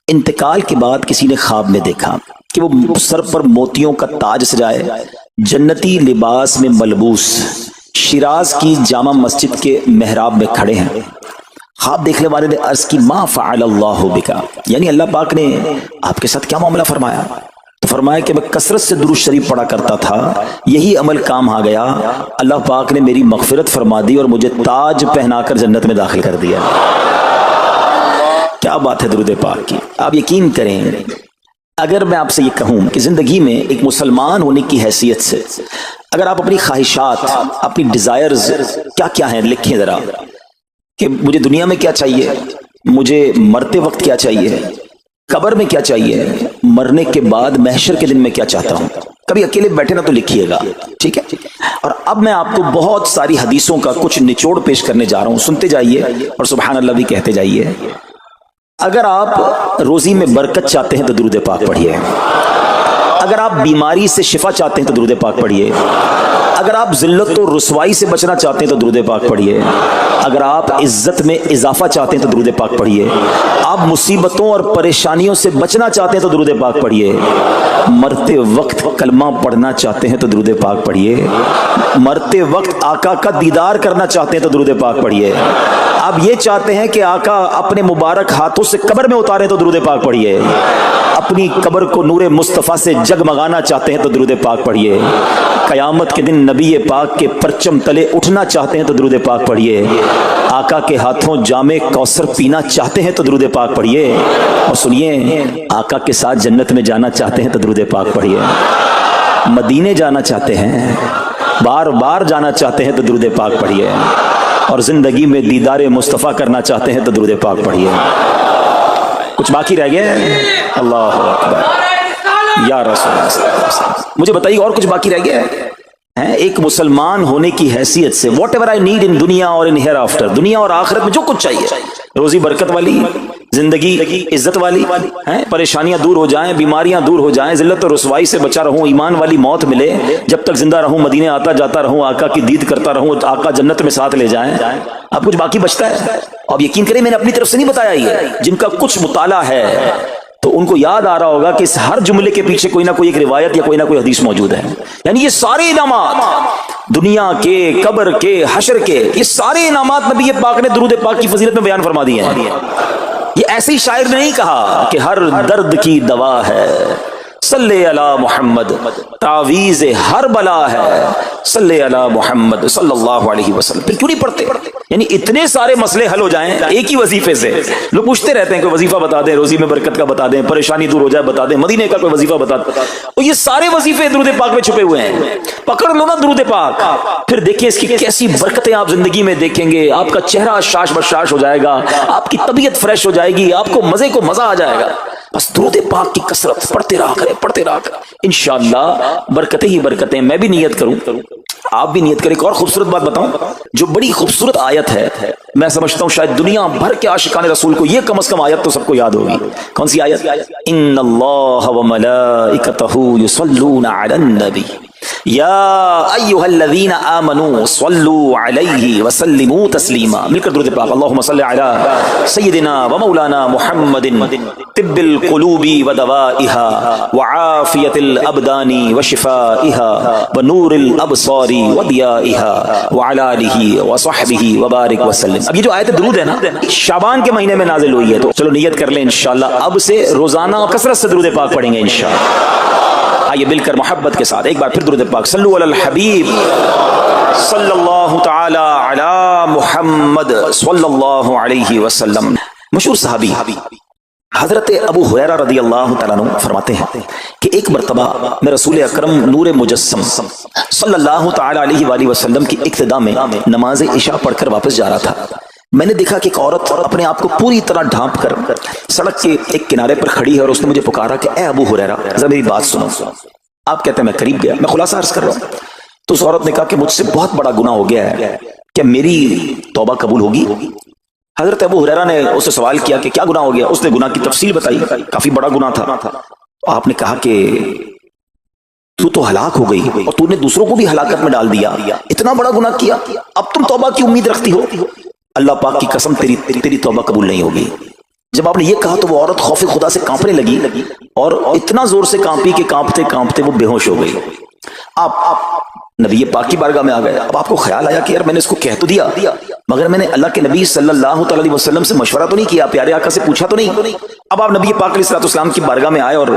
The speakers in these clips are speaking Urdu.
انتقال کے بعد کسی نے خواب میں دیکھا کہ وہ سر پر موتیوں کا تاج سجائے، جنتی لباس میں ملبوس شیراز کی جامع مسجد کے محراب میں کھڑے ہیں۔ خواب دیکھنے والے نے عرض کی ما فعل اللہ بکا، یعنی اللہ پاک نے آپ کے ساتھ کیا معاملہ فرمایا؟ تو فرمایا کہ میں کثرت سے درود شریف پڑھا کرتا تھا، یہی عمل کام آ گیا، اللہ پاک نے میری مغفرت فرما دی اور مجھے تاج پہنا کر جنت میں داخل کر دیا۔ کیا بات ہے درود پاک کی! آپ یقین کریں، اگر میں آپ سے یہ کہوں کہ زندگی میں ایک مسلمان ہونے کی حیثیت سے اگر آپ اپنی خواہشات، اپنی ڈیزائرز کیا کیا ہیں لکھیں ذرا، کہ مجھے دنیا میں کیا چاہیے، مجھے مرتے وقت کیا چاہیے، قبر میں کیا چاہیے، مرنے کے بعد محشر کے دن میں کیا چاہتا ہوں، کبھی اکیلے بیٹھے نہ تو لکھیے گا، ٹھیک ہے؟ اور اب میں آپ کو بہت ساری حدیثوں کا کچھ نچوڑ پیش کرنے جا رہا ہوں، سنتے جائیے اور سبحان اللہ بھی کہتے جائیے۔ اگر آپ روزی میں برکت چاہتے ہیں تو درود پاک پڑھیے، اگر آپ بیماری سے شفا چاہتے ہیں تو درود پاک پڑھیے، اگر آپ ذلت و رسوائی سے بچنا چاہتے ہیں تو درود پاک پڑھیے، اگر آپ عزت میں اضافہ چاہتے ہیں تو درود پاک پڑھیے، آپ مصیبتوں اور پریشانیوں سے بچنا چاہتے ہیں تو درود پاک پڑھیے، مرتے وقت کلمہ پڑھنا چاہتے ہیں تو درود پاک پڑھیے، مرتے وقت آقا کا دیدار کرنا چاہتے ہیں تو درود پاک پڑھیے، آپ یہ چاہتے ہیں کہ آقا اپنے مبارک ہاتھوں سے قبر میں اتارے تو درود پاک پڑھیے، اپنی قبر کو نور مصطفیٰ سے جگمگانا چاہتے ہیں تو درود پاک پڑھیے، قیامت کے دن نبی پاک کے پرچم تلے اٹھنا چاہتے ہیں تو درود پاک پڑھیے، آقا کے ہاتھوں جام کوثر پینا چاہتے ہیں تو درود پاک پڑھیے، اور سنیے آقا کے ساتھ جنت میں جانا چاہتے ہیں تو درود پاک پڑھیے، مدینے جانا چاہتے ہیں، بار بار جانا چاہتے ہیں تو درود پاک پڑھیے، اور زندگی میں دیدار مصطفیٰ کرنا چاہتے ہیں تو درود پاک پڑھیے۔ کچھ باقی رہ گیا؟ اللہ اکبر یا رسول اللہ صلی اللہ علیہ وسلم، مجھے بتائیے اور کچھ باقی رہ گیا ہے؟ ایک مسلمان ہونے کی حیثیت سے what ever I need in دنیا اور ان ہیئر آفٹر، دنیا اور آخرت میں جو کچھ چاہیے، روزی برکت والی زندگی، عزت والی، پریشانیاں دور ہو جائیں، بیماریاں دور ہو جائیں، ذلت اور رسوائی سے بچا رہوں، ایمان والی موت ملے، جب تک زندہ رہوں مدینے آتا جاتا رہوں، آقا کی دید کرتا رہوں، آقا جنت میں ساتھ لے جائیں۔ اب کچھ باقی بچتا ہے؟ اب یقین کریں میں نے اپنی طرف سے نہیں بتایا، یہ جن کا کچھ مطالعہ ہے تو ان کو یاد آ رہا ہوگا کہ اس ہر جملے کے پیچھے کوئی نہ کوئی ایک روایت یا کوئی نہ کوئی حدیث موجود ہے، یعنی یہ سارے انعامات دنیا کے، قبر کے، حشر کے، یہ سارے انعامات نبی پاک نے درود پاک کی فضیلت میں بیان فرما دیے ہیں۔ یہ ایسے ہی شاعر نے نہیں کہا کہ ہر درد کی دوا ہے صلی علی محمد، تعویذ ہر بلا ہے صلی علی محمد صلی اللہ علیہ وسلم۔ پھر کیوں نہیں پڑھتے؟ یعنی اتنے سارے مسئلے حل ہو جائیں ایک ہی وظیفے سے۔ لوگ پوچھتے رہتے ہیں کوئی وظیفہ بتا دیں، روزی میں برکت کا بتا دیں، پریشانی دور ہو جائے بتا دیں، مدینے کا کوئی وظیفہ بتا دیں، اور یہ سارے وظیفے درود پاک میں چھپے ہوئے ہیں۔ پکڑ لو نا درود پاک، پھر دیکھیں اس کی کیسی برکتیں آپ زندگی میں دیکھیں گے، آپ کا چہرہ شاش بشاش ہو جائے گا، آپ کی طبیعت فریش ہو جائے گی، آپ کو مزے کو مزہ آ جائے گا۔ بس درود پاک کی کثرت پڑھتے رہا کریں، پڑھتے رہا کریں، انشاءاللہ برکتیں ہی برکتیں۔ میں بھی نیت کروں، آپ بھی نیت کریں۔ ایک اور خوبصورت بات بتاؤں، جو بڑی خوبصورت آیت ہے، میں سمجھتا ہوں شاید دنیا بھر کے عاشقان رسول کو یہ کم از کم آیت تو سب کو یاد ہوگی۔ کون سی آیت؟ ان اللہ وملائکتہ یصلون علی النبی یا ایھا الذین آمنوا صلوا علیہ وسلموا تسلیما۔ مل کر درود پاک، اللہم صل علی سیدنا ومولانا محمد طب القلوب ودوائها وعافیت الابدان وشفائها ونور الابصار وضیائها وعلی آلہ وصحبہ وبارک وسلم۔ اب یہ جو آیت درود ہے نا، شعبان کے مہینے میں نازل ہوئی ہے، تو چلو نیت کر لیں انشاءاللہ اب سے روزانہ کثرت سے درود پاک پڑھیں گے انشاءاللہ۔ آئیے مل کر محبت کے ساتھ ایک بار پھر درود پاک، صلو علی الحبیب صلی اللہ تعالی علی محمد صلی اللہ علیہ وسلم۔ مشہور صحابی حضرت ابو ہریرہ رضی اللہ تعالیٰ عنہ فرماتے ہیں کہ ایک مرتبہ میں رسول اکرم نور مجسم صلی اللہ تعالی علیہ وآلہ وسلم کی اقتداء میں نماز عشاء پڑھ کر واپس جا رہا تھا۔ میں نے دیکھا کہ ایک عورت اپنے آپ کو پوری طرح ڈھانپ کر سڑک کے ایک کنارے پر کھڑی ہے، اور اس نے مجھے پکارا کہ اے ابو ہریرہ ذرا میری بات سنو۔ آپ کہتے ہیں میں قریب گیا، میں خلاصہ عرض کر رہا ہوں۔ تو اس عورت نے کہا کہ مجھ سے بہت بڑا گناہ ہو گیا ہے، کیا میری توبہ قبول ہوگی؟ حضرت ابو ہریرہ نے اس سے سوال کیا کہ کیا گناہ ہو گیا؟ اس نے گناہ کی تفصیل بتائی، کافی بڑا گناہ تھا۔ آپ نے کہا کہ تو ہلاک ہو گئی اور تو نے دوسروں کو بھی ہلاکت میں ڈال دیا، اتنا بڑا گناہ کیا، اب تم توبہ کی امید رکھتی ہو؟ اللہ پاک کی قسم تیری توبہ قبول نہیں ہوگی۔ جب آپ نے یہ کہا تو وہ عورت خوف خدا سے کانپنے لگی اور اتنا زور سے کانپی کہ کانپتے کانپتے وہ بے ہوش ہو گئی۔ آپ نبی پاک کی بارگاہ میں آ گئے۔ اب آپ کو خیال آیا کہ یار میں نے اس کو کہہ تو دیا، مگر میں نے اللہ کے نبی صلی اللہ تعالی علیہ وسلم سے مشورہ تو نہیں کیا، پیارے آقا سے پوچھا تو نہیں۔ اب آپ نبی پاک علیہ الصلوۃ والسلام کی بارگاہ میں آئے اور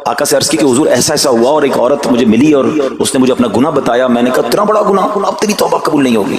آقا سے عرض کی کہ حضور ایسا ایسا ہوا اور ایک عورت مجھے ملی اور اس نے مجھے اپنا گناہ بتایا۔ میں نے کہا اتنا بڑا گناہ، اب تیری توبہ قبول نہیں ہوگی۔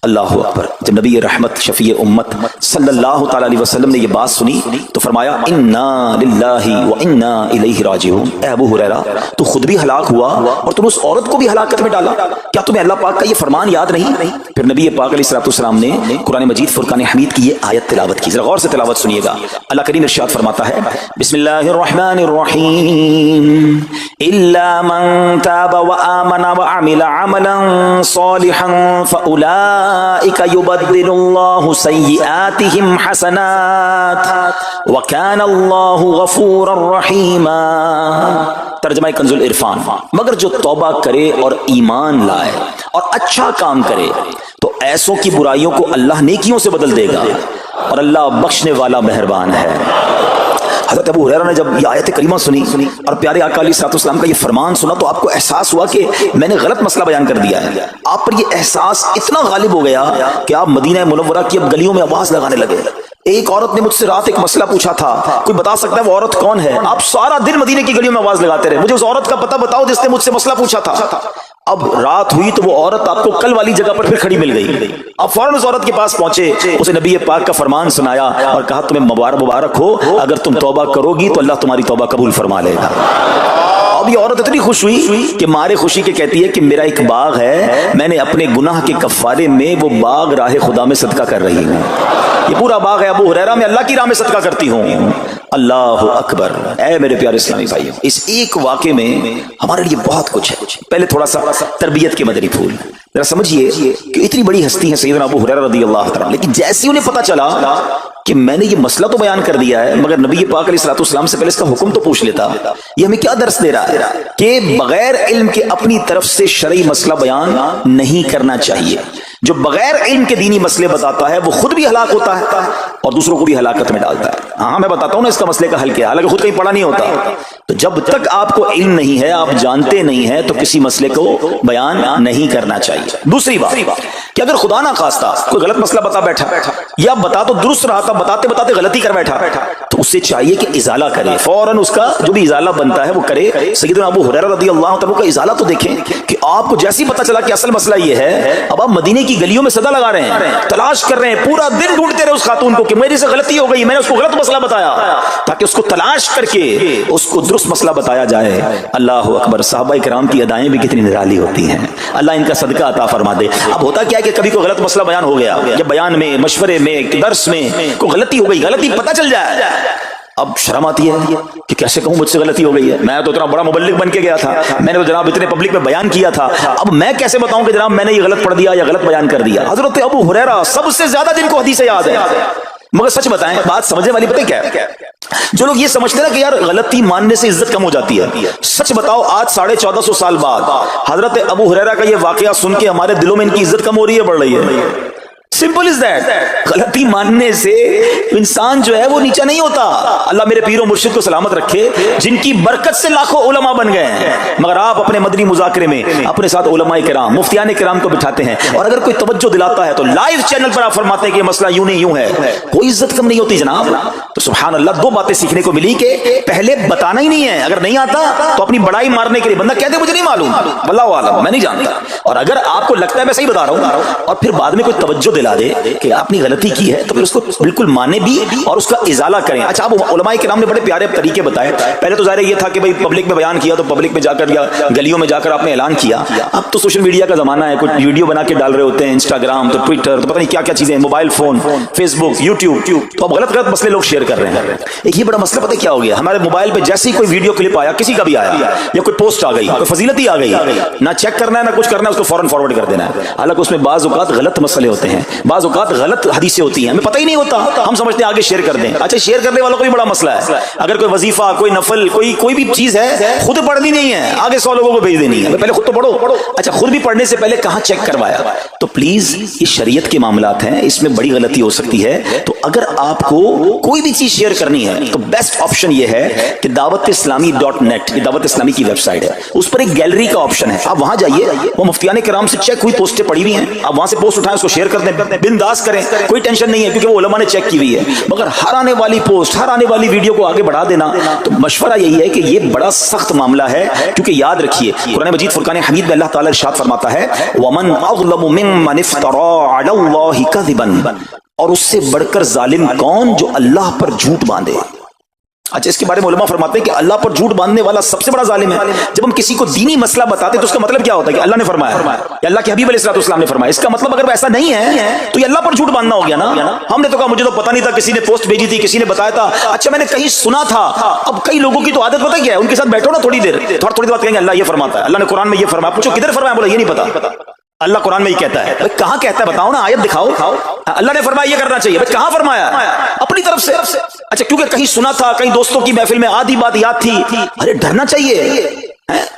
اللہ اکبر۔ جب نبی رحمت شفیع امت صلی اللہ تعالی علیہ وسلم نے یہ بات سنی تو فرمایا انا للہ و انا الیہ راجعون۔ اے ابو ہریرہ تو خود بھی ہلاک ہوا اور تم اس عورت کو بھی ہلاکت میں ڈالا، کیا تمہیں اللہ پاک کا یہ فرمان یاد نہیں؟ پھر نبی پاک علیہ الصلوۃ والسلام نے قرآن مجید فرقان حمید کی یہ آیت تلاوت کی، ذرا غور سے تلاوت سنیے گا۔ اللہ کریم ارشاد فرماتا ہے بسم اللہ الرحمن الرحیم الا من تاب وآمن وعمل عملا صالحا فأولئک یبدل اللہ سیئاتہم حسنات وکان اللہ غفورا رحیما۔ ترجمہ کنز العرفان، مگر جو توبہ کرے اور ایمان لائے اور اچھا کام کرے تو ایسوں کی برائیوں کو اللہ نیکیوں سے بدل دے گا اور اللہ بخشنے والا مہربان ہے۔ حضرت ابو ہریرہ نے جب یہ آیت کریمہ سنی اور پیارے آقا علیہ الصلوۃ والسلام کا یہ فرمان سنا تو آپ کو احساس ہوا کہ میں نے غلط مسئلہ بیان کر دیا ہے۔ آپ پر یہ احساس اتنا غالب ہو گیا کہ آپ مدینہ منورہ کی اب گلیوں میں آواز لگانے لگے۔ ایک عورت نے مجھ سے رات ایک مسئلہ پوچھا تھا، کوئی بتا سکتا ہے وہ عورت کون ہے؟ آپ سارا دن مدینے کی گلیوں میں آواز لگاتے رہے، مجھے اس عورت کا پتہ بتاؤ جس نے مجھ سے مسئلہ پوچھا تھا۔ اب رات ہوئی تو وہ عورت آپ کو کل والی جگہ پر پھر کھڑی مل گئی۔ آپ فوراً اس عورت کے پاس پہنچے، اسے نبی پاک کا فرمان سنایا اور کہا تمہیں مبارک ہو، اگر تم توبہ کرو گی تو اللہ تمہاری توبہ قبول فرما لے گا۔ اب یہ عورت اتنی خوش ہوئی کہ مارے خوشی کے کہتی ہے کہ میرا ایک باغ ہے، میں نے اپنے گناہ کے کفارے میں وہ باغ راہ خدا میں صدقہ کر رہی ہوں۔ یہ پورا باغ ہے ابو ہریرہ میں اللہ کی راہ میں صدقہ کرتی ہوں۔ اللہ اکبر۔ اے میرے پیارے اسلامی بھائیو، اس ایک واقعے میں ہمارے لیے بہت کچھ ہے۔ پہلے تھوڑا سا تربیت کے مدنی پھول ذرا سمجھیے کہ اتنی بڑی ہستی ہے سیدنا ابو ہریرہ رضی اللہ تعالیٰ، لیکن جیسے انہیں پتا چلا کہ میں نے یہ مسئلہ تو بیان کر دیا ہے مگر نبی پاک علیہ الصلوۃ والسلام سے پہلے اس کا حکم تو پوچھ لیتا، یہ ہمیں کیا درس دے رہا ہے کہ بغیر علم کے اپنی طرف سے شرعی مسئلہ بیان نہیں کرنا چاہیے۔ جو بغیر علم کے دینی مسئلے بتاتا ہے وہ خود بھی ہلاک ہوتا ہے اور دوسروں کو بھی ہلاکت میں ڈالتا ہے۔ ہاں میں بتاتا ہوں نا اس کا مسئلے کا حل کیا، حالانکہ خود کہیں پڑھا نہیں ہوتا۔ تو جب تک آپ کو علم نہیں ہے، آپ جانتے نہیں ہیں، تو کسی مسئلے کو بیان نہیں کرنا چاہیے۔ دوسری بات کہ اگر خدا نہ خواستہ کوئی غلط مسئلہ بتا بیٹھا یا بتا تو درست رہا تھا، بتاتے بتاتے غلطی کر بیٹھا تو اسے چاہیے کہ ازالہ کرے، فوراً اس کا جو بھی ازالہ بنتا ہے وہ کرے۔ سیدنا ابو ہریرہ رضی اللہ عنہ کا ازالہ تو دیکھیں کہ آپ کو جیسے ہی پتا چلا کہ اصل مسئلہ یہ ہے، اب آپ مدینے کی گلیوں میں صدا لگا رہے ہیں، تلاش کر رہے ہیں، پورا دن ڈھونڈتے رہے اس خاتون کو کہ میری سے غلطی ہو گئی، میں نے اس کو غلط مسئلہ بتایا، تاکہ اس کو تلاش کر کے اس کو درست مسئلہ بتایا جائے۔ اللہ اکبر۔ صحابہ کرام کی ادائیں بھی کتنی نرالی ہوتی ہیں، اللہ ان کا صدقہ عطا فرما دے۔ اب ہوتا کیا ہے کہ کبھی کوئی غلط مسئلہ بیان ہو گیا یا بیان میں، مشورے میں، درس میں کوئی غلطی ہو گئی، غلطی پتہ چل جائے، اب شرم آتی ہے کہ کیسے کہوں مجھ سے غلطی ہو گئی ہے، میں تو اتنا بڑا مبلغ بن کے گیا تھا، میں نے تو جناب اتنے پبلک میں بیان کیا تھا، اب میں کیسے بتاؤں کہ جناب میں نے یہ غلط پڑھ دیا یا غلط بیان کر دیا۔ حضرت ابو ہریرہ سب سے زیادہ جن کو حدیث یاد ہے، مگر سچ بتائیں بات سمجھنے والی پتہ کیا ہے؟ جو لوگ یہ سمجھتے ہیں نا کہ یار غلطی ماننے سے عزت کم ہو جاتی ہے، سچ بتاؤ آج 1450 سال بعد حضرت ابو ہریرہ کا یہ واقعہ سن کے ہمارے دلوں میں ان کی عزت کم ہو رہی ہے، بڑھ رہی ہے؟ Simple is that. غلطی ماننے سے انسان جو ہے وہ نیچا نہیں ہوتا۔ اللہ میرے پیر و مرشد کو سلامت رکھے، جن کی برکت سے لاکھوں علماء بن گئے ہیں، مگر آپ اپنے مدنی مذاکرے میں اپنے ساتھ علماء کرام، مفتیان کرام کو بٹھاتے ہیں، اور اگر کوئی توجہ دلاتا ہے تو لائیو چینل پر آپ فرماتے ہیں کہ یہ مسئلہ یوں نہیں یوں ہے، کوئی عزت کم نہیں ہوتی جناب۔ تو سبحان اللہ، دو باتیں سیکھنے کو ملی کہ پہلے بتانا ہی نہیں ہے، اگر نہیں آتا تو اپنی بڑائی مارنے کے لیے بندہ کہتے مجھے نہیں معلوم، واللہ اعلم میں نہیں جانتا، اور اگر آپ کو لگتا ہے میں صحیح بتا رہا ہوں اور پھر بعد میں کوئی توجہ دلا دے کہ اپنی غلطی کی ہے تو پھر اس کو بالکل مانے بھی اور اس کا ازالہ کریں۔ اچھا، اب علماء کرام نے بڑے پیارے طریقے بتائے۔ پہلے تو ظاہر یہ تھا کہ بھائی پبلک میں بیان کیا تو پبلک میں جا کر یا گلیوں میں جا کر آپ نے اعلان کیا، اب تو سوشل میڈیا کا زمانہ ہے، کچھ ویڈیو بنا کے ڈال رہے ہوتے ہیں، انسٹاگرام تو ٹویٹر تو پتہ نہیں کیا کیا چیزیں، موبائل فون، فیس بک، یوٹیوب، تو اب غلط غلط مسئلے لوگ شیئر کر رہے ہیں۔ ایک یہ بڑا مسئلہ پتہ کیا ہو گیا، ہمارے موبائل پہ جیسے ہی کوئی ویڈیو کلپ آیا، کسی کا بھی آیا یا کوئی پوسٹ آ گئی، کوئی فضیلت ہی آ گئی، نہ چیک کرنا ہے نہ کچھ کرنا ہے، اس کو فوراً فارورڈ کر دینا ہے، حالانکہ اس میں بعض اوقات غلط مسئلے ہوتے ہیں۔ بعض اوقات غلط حدیثیں ہوتی ہیں، ہمیں پتہ ہی نہیں ہوتا، ہم سمجھتے ہیں آگے شیئر کر دیں. اچھا شیئر کرنے والوں کو بھی بڑا مسئلہ ہے. اگر کوئی وظیفہ، کوئی نفل، کوئی بھی چیز ہے، خود پڑھنی نہیں ہے، آگے 100 لوگوں کو بھیج دینی ہے. پہلے خود تو پڑھو. اچھا خود بھی پڑھنے سے پہلے کہاں چیک کروایا؟ تو پلیز یہ شریعت کے معاملات ہیں، اس میں بڑی غلطی ہو سکتی ہے. تو اگر آپ کو کوئی بھی چیز شیئر کرنی ہے تو بیسٹ آپشن یہ ہے کہ dawatIslami.net، یہ دعوت اسلامی کی ویب سائٹ ہے، اس پر ایک گیلری کا آپشن ہے. آپ وہاں جائیے، وہ مفتیان کرام سے چیک ہوئی پوسٹیں پڑی ہوئی ہیں، آپ وہاں سے پوسٹ اٹھائیں، اس کو شیئر کر دیں، بنداز کریں، کوئی ٹینشن نہیں ہے، کیونکہ وہ علماء نے چیک کی ہوئی ہے. مگر ہر آنے والی پوسٹ، ہر آنے والی ویڈیو کو آگے بڑھا دینا، تو مشورہ یہی ہے کہ یہ بڑا سخت معاملہ ہے. کیونکہ یاد رکھیے قرآن مجید فرقان حمید میں اللہ تعالیٰ ارشاد فرماتا ہے وَمَنْ أَظْلَمُ مِمَّنِ افْتَرَىٰ عَلَى اللَّهِ كَذِبًا، اور اس سے بڑھ کر ظالم کون جو اللہ پر جھوٹ باندھے. اچھا اس کے بارے میں علماء فرماتے ہیں کہ اللہ پر جھوٹ باندھنے والا سب سے بڑا ظالم ہے. جب ہم کسی کو دینی مسئلہ بتاتے ہیں تو اس کا مطلب کیا ہوتا ہے کہ اللہ نے فرمایا یا اللہ کے حبیب علیہ السلام نے فرمایا. اس کا مطلب اگر ایسا نہیں ہے تو یہ اللہ پر جھوٹ باندھنا ہو گیا نا. ہم نے تو کہا مجھے تو پتہ نہیں تھا، کسی نے پوسٹ بھیجی تھی، کسی نے بتایا تھا، اچھا میں نے کہیں سنا تھا. اب کئی لوگوں کی تو عادت پتہ کیا ہے، ان کے ساتھ بیٹھو نا تھوڑی دیر بعد کہیں گے اللہ یہ فرماتا ہے، اللہ نے قرآن میں یہ فرمایا. پوچھو کدھر فرمایا؟ بولا یہ نہیں پتا. اللہ قرآن میں یہ کہتا ہے. کہاں کہتا ہے بتاؤ نا، آیت دکھاؤ. اللہ نے فرمایا یہ کرنا چاہیے، کہاں فرمایا؟ اپنی طرف سے. اچھا کیونکہ کہیں سنا تھا، کہیں دوستوں کی محفل میں آدھی بات یاد تھی. ارے ڈرنا چاہیے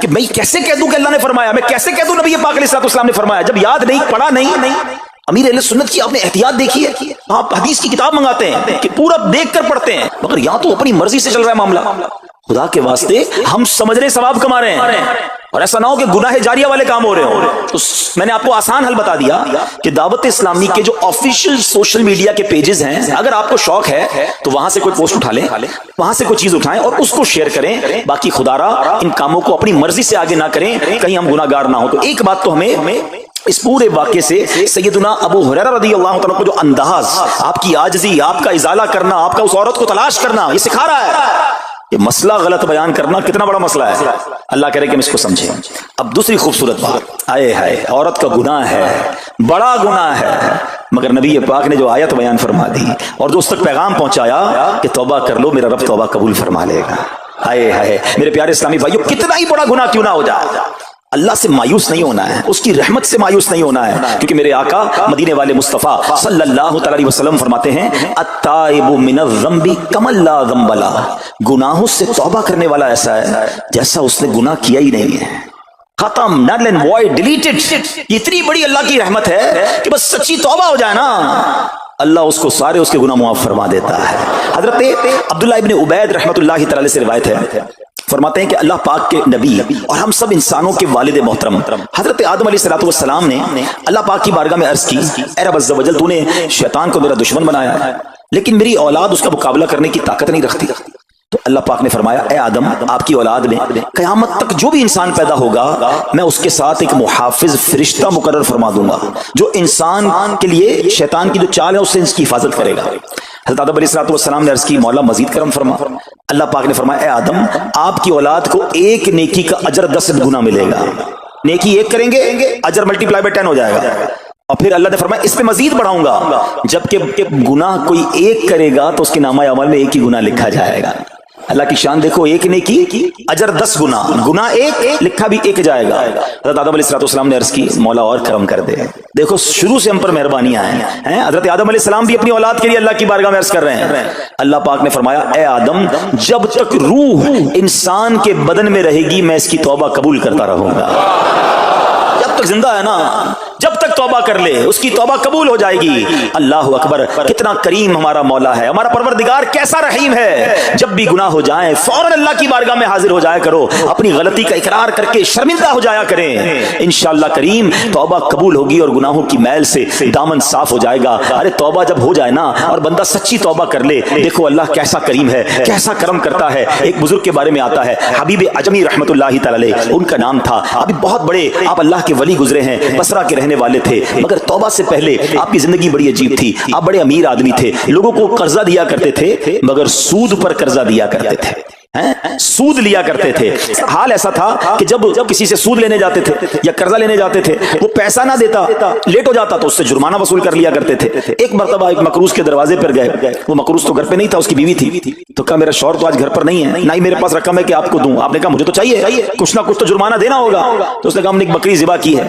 کہ میں کیسے کہہ دوں کہ اللہ نے فرمایا، میں کیسے کہہ دوں نبی پاک علیہ السلام نے فرمایا، جب یاد نہیں، پڑھا نہیں. امیر اہل سنت کی آپ نے احتیاط دیکھی ہے. آپ حدیث کی کتاب منگاتے ہیں کہ پورا دیکھ کر پڑھتے ہیں، مگر یہاں تو اپنی مرضی سے چل رہا ہے معاملہ. خدا کے واسطے ہم سمجھ رہے ثواب کما رہے ہیں، اور ایسا نہ ہو کہ گناہ جاریہ والے کام ہو رہے ہوں. تو میں نے آپ کو آسان حل بتا دیا کہ دعوت اسلامی کے جو آفیشیل سوشل میڈیا کے پیجز ہیں، اگر آپ کو شوق ہے تو وہاں سے کوئی پوسٹ اٹھا لیں، وہاں سے کوئی چیز اٹھائیں اور اس کو شیئر کریں. باقی خدا را ان کاموں کو اپنی مرضی سے آگے نہ کریں، کہیں ہم گناہ گار نہ ہوں. تو ایک بات تو ہمیں اس پورے واقعے سے سیدنا ابو ہریرہ رضی اللہ تعالیٰ کو جو انداز، آپ کی عاجزی، آپ کا ازالہ کرنا، آپ کا اس عورت کو تلاش کرنا، یہ سکھا رہا ہے. یہ مسئلہ غلط بیان کرنا کتنا بڑا مسئلہ ہے، اللہ کرے کہ ہم اس کو سمجھیں. اب دوسری خوبصورت بات، آئے ہائے عورت کا گناہ ہے، بڑا گناہ ہے، مگر نبی پاک نے جو آیت بیان فرما دی اور جو اس تک پیغام پہنچایا کہ توبہ کر لو، میرا رب توبہ قبول فرما لے گا. آئے ہائے میرے پیارے اسلامی بھائیو، کتنا ہی بڑا گناہ کیوں نہ ہو جائے، اللہ سے مایوس نہیں ہونا ہے، اس کی رحمت سے مایوس نہیں ہونا ہے. کیونکہ میرے آقا مدینے والے مصطفیٰ صلی اللہ تعالی علیہ وسلم فرماتے ہیں التائب من الذنب کمن لا ذنب لہ، گناہوں سے توبہ کرنے والا ایسا ہے جیسا اس نے گناہ کیا ہی نہیں ہے. ختم، نل اینڈ وائڈ، ڈیلیٹڈ. اتنی بڑی اللہ کی رحمت ہے کہ بس سچی توبہ ہو جائے نا، اللہ اس کو سارے اس کے گناہ معاف فرما دیتا ہے. حضرت عبداللہ ابن عبید رحمۃ اللہ تعالی سے روایت ہے، فرماتے ہیں کہ اللہ پاک کے نبی اور ہم سب انسانوں کے والد محترم حضرت آدم علیہ السلام نے اللہ پاک کی بارگاہ میں عرض کی اے رب عز و جل، تو نے شیطان کو میرا دشمن بنایا ہے، لیکن میری اولاد اس کا مقابلہ کرنے کی طاقت نہیں رکھتی. تو اللہ پاک نے فرمایا اے آدم، آپ کی اولاد میں قیامت تک جو بھی انسان پیدا ہوگا میں اس کے ساتھ ایک محافظ فرشتہ مقرر فرما دوں گا جو انسان کے لیے شیطان کی جو چال ہے اس سے اس کی حفاظت کرے گا. حضرت آدم علیہ السلام نے عرض کی مولا مزید کرم فرما. اللہ پاک نے فرمایا اے آدم، آپ کی اولاد کو ایک نیکی کا اجر 10 گنا ملے گا. نیکی ایک کریں گے اجر ملٹی پلائی بائی 10 ہو جائے گا. اور پھر اللہ نے فرمایا اس پہ مزید بڑھاؤں گا، جبکہ گناہ کوئی ایک کرے گا تو اس کے نامہ اعمال میں ایک ہی گناہ لکھا جائے گا. اللہ کی شان دیکھو، ایک نیکی اجر 10 گنا، گناہ ایک لکھا بھی ایک جائے گا. حضرت آدم علیہ السلام نے عرض کی مولا اور کرم کر دے. دیکھو شروع سے ہم پر مہربانیاں ہیں. حضرت آدم علیہ السلام بھی اپنی اولاد کے لیے اللہ کی بارگاہ میں عرض کر رہے ہیں. اللہ پاک نے فرمایا اے آدم، جب تک روح انسان کے بدن میں رہے گی میں اس کی توبہ قبول کرتا رہوں گا. جب تک زندہ ہے نا، جب تک توبہ کر لے اس کی توبہ قبول ہو جائے گی. اللہ اکبر، کتنا کریم ہمارا مولا ہے، ہمارا پروردگار کیسا رحیم ہے. جب بھی گناہ ہو جائیں فوراً اللہ کی بارگاہ میں حاضر ہو جایا کرو، اپنی غلطی کا اقرار کر کے شرمندہ ہو جایا کریں. انشاءاللہ کریم توبہ قبول ہوگی اور گناہوں کی میل سے دامن صاف ہو جائے گا. ارے توبہ جب ہو جائے نا اور بندہ سچی توبہ کر لے، دیکھو اللہ کیسا کریم ہے، کیسا کرم کرتا ہے. ایک بزرگ کے بارے میں آتا ہے حبیب عجمی رحمۃ اللہ تعالی علیہ، ان کا نام تھا. ابھی بہت بڑے آپ اللہ کے ولی گزرے ہیں، بصرہ کے رہنے والے تھے، مگر توبہ سے پہلے آپ کی زندگی بڑی عجیب تھی. آپ بڑے امیر آدمی تھے، لوگوں کو قرضہ دیا کرتے تھے مگر سود پر قرضہ دیا کرتے تھے، سود لیا کرتے تھے. حال ایسا تھا کہ جب کسی سے سود لینے جاتے تھے یا قرضہ لینے جاتے تھے، وہ پیسہ نہ دیتا، لیٹ ہو جاتا تو اس سے جرمانہ وصول کر لیا کرتے تھے. ایک مرتبہ ایک مقروض کے دروازے پر گئے، وہ مقروض تو گھر پہ نہیں تھا، اس کی بیوی تھی. تو کہا میرا شوہر تو آج گھر پر نہیں ہے، نہ ہی میرے پاس رقم ہے کہ آپ کو دوں. آپ نے کہا مجھے تو چاہیے، کچھ نہ کچھ تو جرمانہ دینا ہوگا. تو اس نے کہا ہم نے ایک بکری ذبح کی ہے.